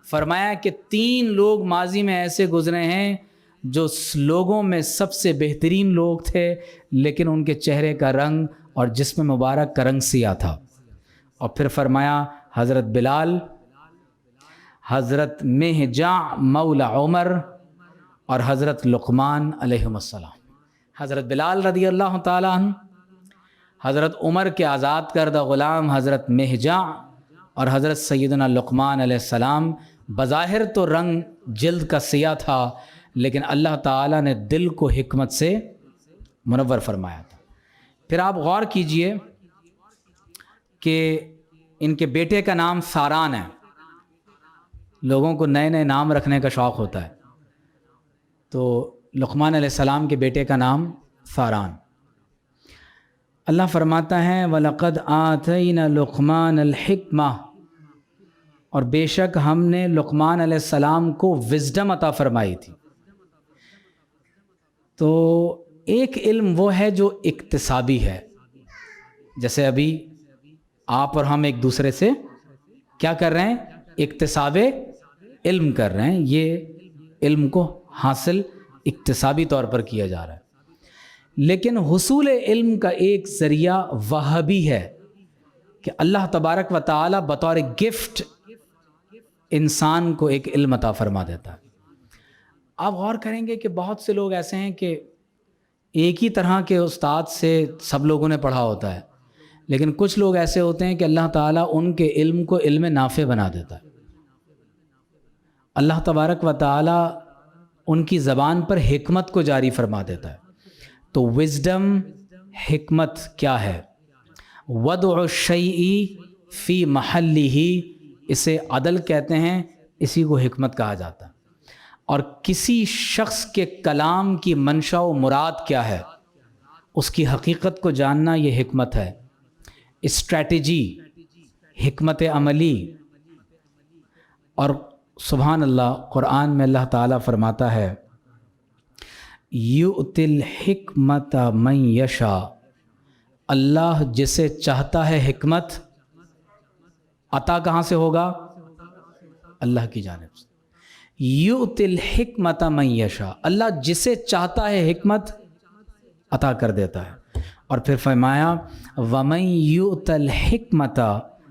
فرمایا کہ 3 لوگ ماضی میں ایسے گزرے ہیں جو لوگوں میں سب سے بہترین لوگ تھے، لیکن ان کے چہرے کا رنگ اور جسم مبارک کا رنگ سیاہ تھا۔ اور پھر فرمایا حضرت بلال، حضرت مہجع مولا عمر، اور حضرت لقمان علیہ السلام۔ حضرت بلال رضی اللہ تعالیٰ عنہ، حضرت عمر کے آزاد کردہ غلام حضرت مہجع، اور حضرت سیدنا لقمان علیہ السلام، بظاہر تو رنگ جلد کا سیاہ تھا، لیکن اللہ تعالیٰ نے دل کو حکمت سے منور فرمایا تھا۔ پھر آپ غور کیجئے کہ ان کے بیٹے کا نام ساران ہے۔ لوگوں کو نئے نئے نام رکھنے کا شوق ہوتا ہے، تو لقمان علیہ السلام کے بیٹے کا نام ساران۔ اللہ فرماتا ہے وَلَقَدْ آتَيْنَا لُقْمَانَ الْحِكْمَةَ، اور بے شک ہم نے لقمان علیہ السلام کو وزڈم عطا فرمائی تھی۔ تو ایک علم وہ ہے جو اکتسابی ہے، جیسے ابھی آپ اور ہم ایک دوسرے سے کیا کر رہے ہیں؟ اکتساب علم کر رہے ہیں۔ یہ علم کو حاصل اکتسابی طور پر کیا جا رہا ہے، لیکن حصول علم کا ایک ذریعہ وہابی ہے کہ اللہ تبارک و تعالی بطور گفٹ انسان کو ایک علم عطا فرما دیتا ہے۔ آپ غور کریں گے کہ بہت سے لوگ ایسے ہیں کہ ایک ہی طرح کے استاد سے سب لوگوں نے پڑھا ہوتا ہے، لیکن کچھ لوگ ایسے ہوتے ہیں کہ اللہ تعالیٰ ان کے علم کو علم نافع بنا دیتا ہے۔ اللہ تبارک و تعالیٰ ان کی زبان پر حکمت کو جاری فرما دیتا ہے۔ تو وزڈم، حکمت کیا ہے؟ وضع الشیء فی محلہ، اسے عدل کہتے ہیں، اسی کو حکمت کہا جاتا ہے۔ اور کسی شخص کے کلام کی منشا و مراد کیا ہے، اس کی حقیقت کو جاننا، یہ حکمت ہے۔ اسٹریٹجی، حکمت عملی۔ اور سبحان اللہ، قرآن میں اللہ تعالیٰ فرماتا ہے یؤتی الحکمت من یشاء، اللہ جسے چاہتا ہے حکمت عطا کہاں سے ہوگا؟ اللہ کی جانب سے۔ یؤتی الحکمت من یشاء، اللہ جسے چاہتا ہے حکمت عطا کر دیتا ہے۔ اور پھر فرمایا وَمَن یؤت الحکمت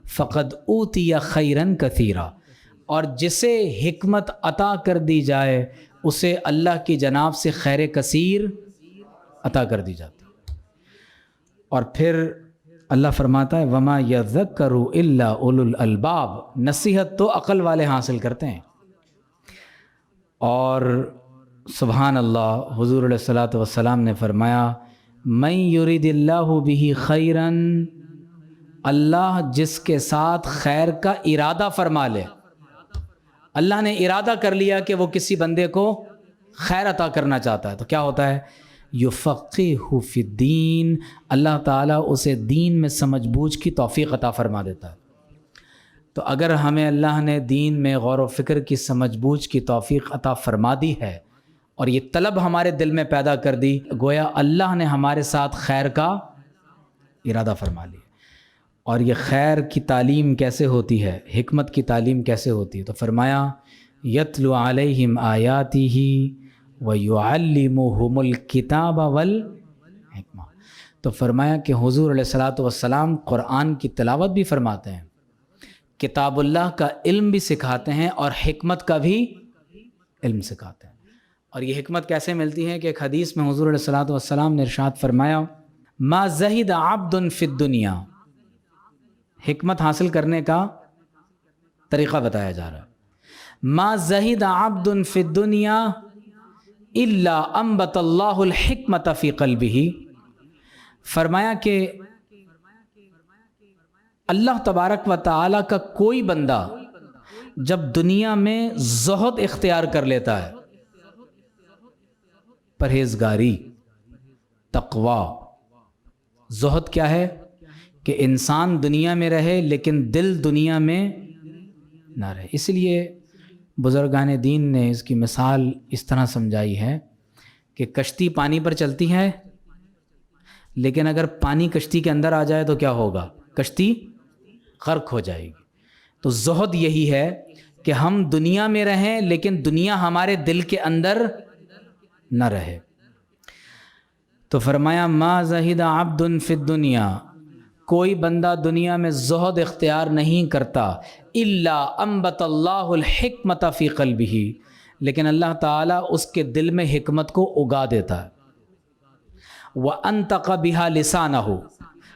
فقد اوتی خیرا کثیرا، اور جسے حکمت عطا کر دی جائے اسے اللہ کی جناب سے خیر کثیر عطا کر دی جاتی۔ اور پھر اللہ فرماتا ہے وَمَا يَذَّكَّرُ إِلَّا أُولُو الْأَلْبَابِ، نصیحت تو عقل والے حاصل کرتے ہیں۔ اور سبحان اللہ، حضور علیہ الصلاۃ والسلام نے فرمایا مَن يُرِدِ اللَّهُ بِهِ خَيْرًا، اللہ جس کے ساتھ خیر کا ارادہ فرما لے، اللہ نے ارادہ کر لیا کہ وہ کسی بندے کو خیر عطا کرنا چاہتا ہے، تو کیا ہوتا ہے؟ یفقہہ فی الدین، اللہ تعالیٰ اسے دین میں سمجھ بوجھ کی توفیق عطا فرما دیتا ہے۔ تو اگر ہمیں اللہ نے دین میں غور و فکر کی سمجھ بوجھ کی توفیق عطا فرما دی ہے اور یہ طلب ہمارے دل میں پیدا کر دی، گویا اللہ نے ہمارے ساتھ خیر کا ارادہ فرما لیا۔ اور یہ خیر کی تعلیم کیسے ہوتی ہے، حکمت کی تعلیم کیسے ہوتی ہے؟ تو فرمایا یتلو علیہم آیاتہ ویعلمہم الکتاب والحکمہ۔ تو فرمایا کہ حضور علیہ الصلاۃ والسلام قرآن کی تلاوت بھی فرماتے ہیں، کتاب اللہ کا علم بھی سکھاتے ہیں، اور حکمت کا بھی علم سکھاتے ہیں۔ اور یہ حکمت کیسے ملتی ہے کہ ایک حدیث میں حضور علیہ الصلاۃ والسلام نے ارشاد فرمایا ما زہد عبد فی الدنیا، حکمت حاصل کرنے کا طریقہ بتایا جا رہا ہے۔ ما زہد عبد فی الدنیا الا انبت اللہ الحکمت فی قلبہ، فرمایا کہ اللہ تبارک و تعالی کا کوئی بندہ جب دنیا میں زہد اختیار کر لیتا ہے، پرہیزگاری، تقوی، زہد کیا ہے؟ کہ انسان دنیا میں رہے لیکن دل دنیا میں نہ رہے۔ اس لیے بزرگان دین نے اس کی مثال اس طرح سمجھائی ہے کہ کشتی پانی پر چلتی ہے، لیکن اگر پانی کشتی کے اندر آ جائے تو کیا ہوگا؟ کشتی غرق ہو جائے گی۔ تو زہد یہی ہے کہ ہم دنیا میں رہیں لیکن دنیا ہمارے دل کے اندر نہ رہے۔ تو فرمایا ما زہد عبد فی الدنیا، کوئی بندہ دنیا میں زہد اختیار نہیں کرتا الا انبت اللہ الحکمت فی قلبہ، لیکن اللہ تعالیٰ اس کے دل میں حکمت کو اگا دیتا ہے۔ وَأَنْتَقَ بِهَا لِسَانَهُ،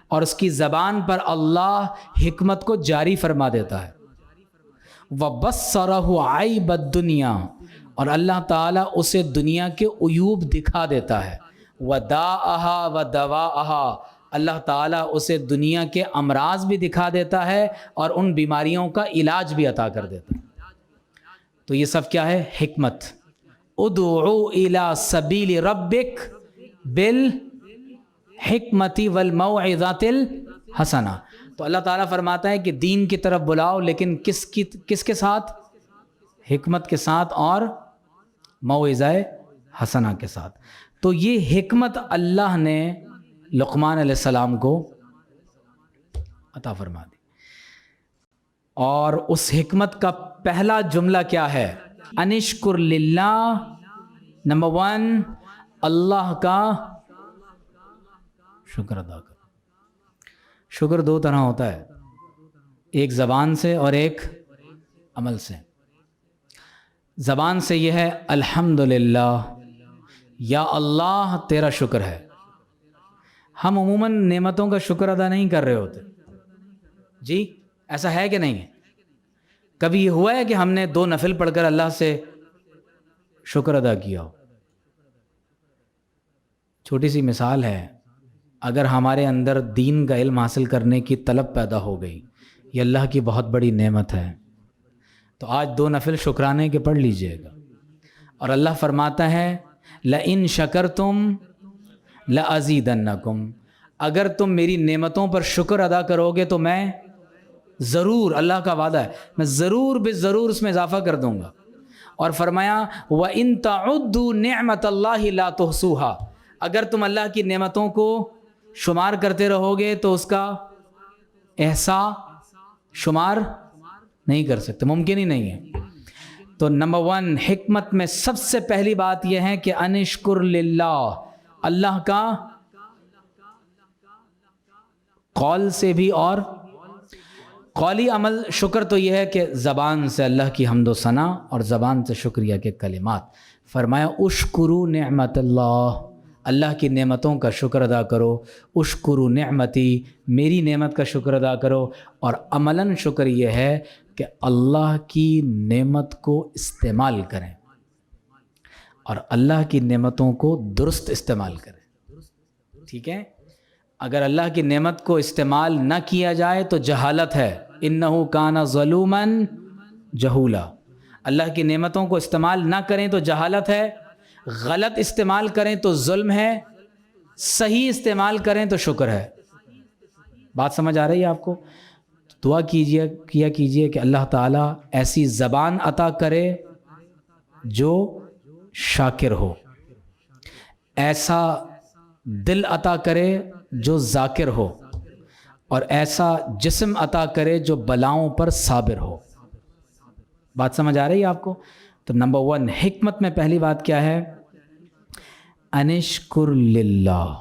اور اس کی زبان پر اللہ حکمت کو جاری فرما دیتا ہے۔ وَبَصَّرَهُ عَيْبَ الدُّنْيَا، اور اللہ تعالیٰ اسے دنیا کے عیوب دکھا دیتا ہے۔ وَدَاءَهَا وَدَوَاءَهَا، اللہ تعالیٰ اسے دنیا کے امراض بھی دکھا دیتا ہے اور ان بیماریوں کا علاج بھی عطا کر دیتا ہے۔ تو یہ سب کیا ہے؟ حکمت۔ ادعو الی سبیل ربک بالحکمت والموعظۃ الحسنہ، تو اللہ تعالیٰ فرماتا ہے کہ دین کی طرف بلاؤ، لیکن کس کے ساتھ؟ حکمت کے ساتھ اور موعظہ حسنہ کے ساتھ۔ تو یہ حکمت اللہ نے لقمان علیہ السلام کو عطا فرما دی۔ اور اس حکمت کا پہلا جملہ کیا ہے؟ انشکر للہ، نمبر 1 اللہ کا شکر ادا کرو۔ شکر دو طرح ہوتا ہے، ایک زبان سے اور ایک عمل سے۔ زبان سے یہ ہے الحمدللہ، یا اللہ تیرا شکر ہے۔ ہم عموماً نعمتوں کا شکر ادا نہیں کر رہے ہوتے، جی ایسا ہے کہ نہیں ہے؟ کبھی یہ ہوا ہے کہ ہم نے 2 نفل پڑھ کر اللہ سے شکر ادا کیا ہو؟ چھوٹی سی مثال ہے، اگر ہمارے اندر دین کا علم حاصل کرنے کی طلب پیدا ہو گئی، یہ اللہ کی بہت بڑی نعمت ہے، تو آج 2 نفل شکرانے کے پڑھ لیجئے گا۔ اور اللہ فرماتا ہے لَإِن شَكَرْتُمْ لَأَزِيدَنَّكُمْ، اگر تم میری نعمتوں پر شکر ادا کرو گے تو میں ضرور، اللہ کا وعدہ ہے، میں ضرور ضرور اس میں اضافہ کر دوں گا۔ اور فرمایا وَإِن تَعُدُّوا نِعْمَةَ اللَّهِ لَا تُحْصُوهَا، اگر تم اللہ کی نعمتوں کو شمار کرتے رہو گے تو اس کا احصاء شمار نہیں کر سکتے، ممکن ہی نہیں ہے۔ تو نمبر 1 حکمت میں سب سے پہلی بات یہ ہے کہ انشکر للہ، اللہ کا قول سے بھی، اور قولی عمل شکر تو یہ ہے کہ زبان سے اللہ کی حمد و ثنا اور زبان سے شکریہ کے کلمات۔ فرمایا اشکرو نعمت اللہ، اللہ کی نعمتوں کا شکر ادا کرو، اشکرو نعمتی، میری نعمت کا شکر ادا کرو۔ اور عملاً شکر یہ ہے کہ اللہ کی نعمت کو استعمال کریں اور اللہ کی نعمتوں کو درست استعمال کریں، ٹھیک ہے؟ اگر اللہ کی نعمت کو استعمال نہ کیا جائے تو جہالت ہے، انہو کان ظلوما جہولا، اللہ کی نعمتوں کو استعمال نہ کریں تو جہالت ہے، غلط استعمال کریں تو ظلم ہے، صحیح استعمال کریں تو شکر ہے۔ بات سمجھ آ رہی ہے آپ کو؟ دعا کیجئے کہ اللہ تعالیٰ ایسی زبان عطا کرے جو شاکر ہو، ایسا دل عطا کرے جو ذاکر ہو، اور ایسا جسم عطا کرے جو بلاؤں پر صابر ہو۔ بات سمجھ آ رہی ہے آپ کو؟ تو نمبر 1 حکمت میں پہلی بات کیا ہے؟ انشکر للہ،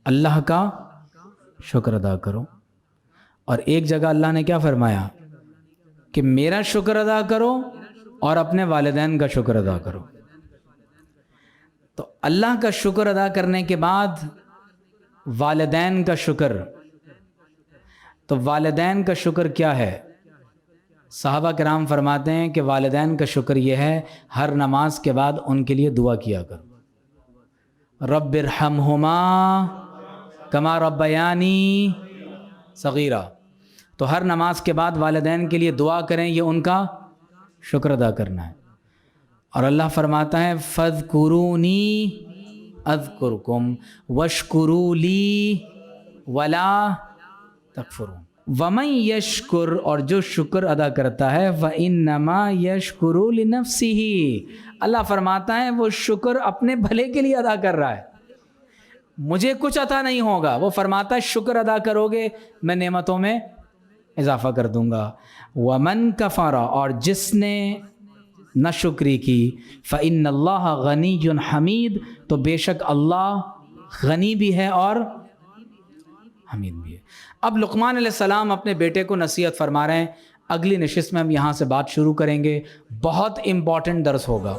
اللہ کا شکر ادا کرو۔ اور ایک جگہ اللہ نے کیا فرمایا کہ میرا شکر ادا کرو اور اپنے والدین کا شکر ادا کرو۔ تو اللہ کا شکر ادا کرنے کے بعد والدین کا شکر، تو والدین کا شکر کیا ہے؟ صحابہ کرام فرماتے ہیں کہ والدین کا شکر یہ ہے ہر نماز کے بعد ان کے لیے دعا کیا کرو، رب ارحمہما کما ربیانی صغیرہ۔ تو ہر نماز کے بعد والدین کے لیے دعا کریں، یہ ان کا شکر ادا کرنا ہے۔ اور اللہ فرماتا ہے فاذکرونی اذکرکم واشکروا لی ولا تکفرون۔ ومن یشکر، اور جو شکر ادا کرتا ہے فانما یشکر لنفسہ، اللہ فرماتا ہے وہ شکر اپنے بھلے کے لیے ادا کر رہا ہے، مجھے کچھ عطا نہیں ہوگا۔ وہ فرماتا ہے شکر ادا کرو گے میں نعمتوں میں اضافہ کر دوں گا۔ ومن کفر، اور جس نے نہ شکری کی، فإن اللہ غنی حمید، تو بے شک اللہ غنی بھی ہے اور حمید بھی ہے۔ اب لقمان علیہ السلام اپنے بیٹے کو نصیحت فرما رہے ہیں۔ اگلی نشست میں ہم یہاں سے بات شروع کریں گے، بہت امپورٹنٹ درس ہوگا۔